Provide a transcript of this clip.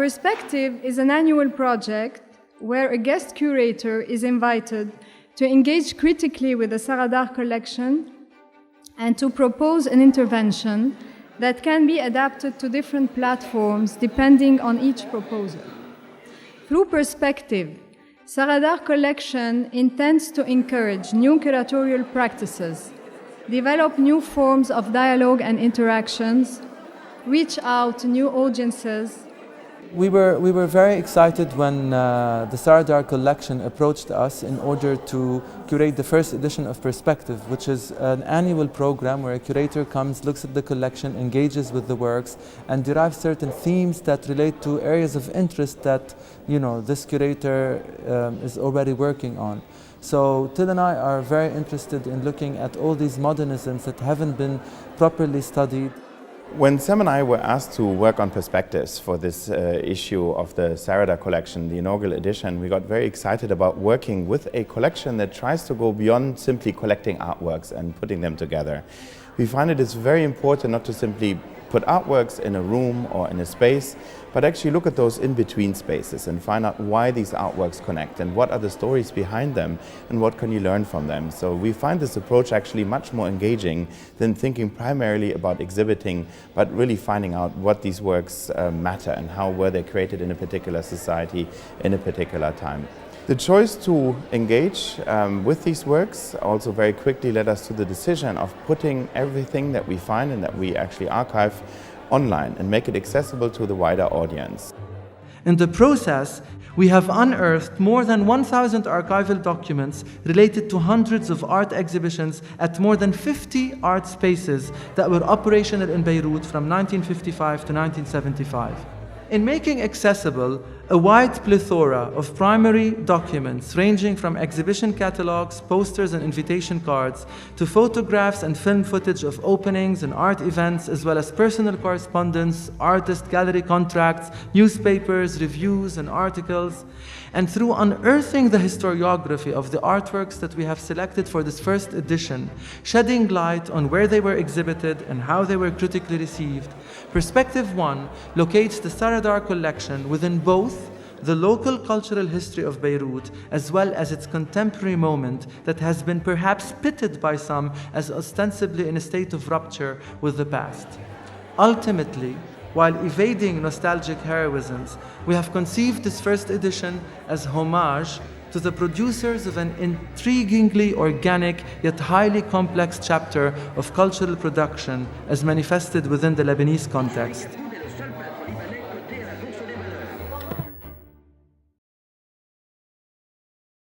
Perspective is an annual project where a guest curator is invited to engage critically with the Saradar Collection and to propose an intervention that can be adapted to different platforms depending on each proposal. Through Perspective, Saradar Collection intends to encourage new curatorial practices, develop new forms of dialogue and interactions, reach out to new audiences. We were very excited when the Saradar Collection approached us in order to curate the first edition of Perspective, which is an annual program where a curator comes, looks at the collection, engages with the works, and derives certain themes that relate to areas of interest that this curator is already working on. So Till and I are very interested in looking at all these modernisms that haven't been properly studied. When Sam and I were asked to work on perspectives for this issue of the Saradar Collection, the inaugural edition, we got very excited about working with a collection that tries to go beyond simply collecting artworks and putting them together. We find it is very important not to simply put artworks in a room or in a space, but actually look at those in-between spaces and find out why these artworks connect and what are the stories behind them and what can you learn from them. So we find this approach actually much more engaging than thinking primarily about exhibiting, but really finding out what these works matter and how were they created in a particular society in a particular time. The choice to engage with these works also very quickly led us to the decision of putting everything that we find and that we actually archive online and make it accessible to the wider audience. In the process, we have unearthed more than 1,000 archival documents related to hundreds of art exhibitions at more than 50 art spaces that were operational in Beirut from 1955 to 1975. In making accessible a wide plethora of primary documents ranging from exhibition catalogs, posters and invitation cards to photographs and film footage of openings and art events, as well as personal correspondence, artist gallery contracts, newspapers, reviews and articles, and through unearthing the historiography of the artworks that we have selected for this first edition, shedding light on where they were exhibited and how they were critically received, Perspective 1 locates the Saradar Collection within both the local cultural history of Beirut as well as its contemporary moment that has been perhaps pitted by some as ostensibly in a state of rupture with the past. Ultimately, while evading nostalgic heroisms, we have conceived this first edition as homage to the producers of an intriguingly organic yet highly complex chapter of cultural production as manifested within the Lebanese context.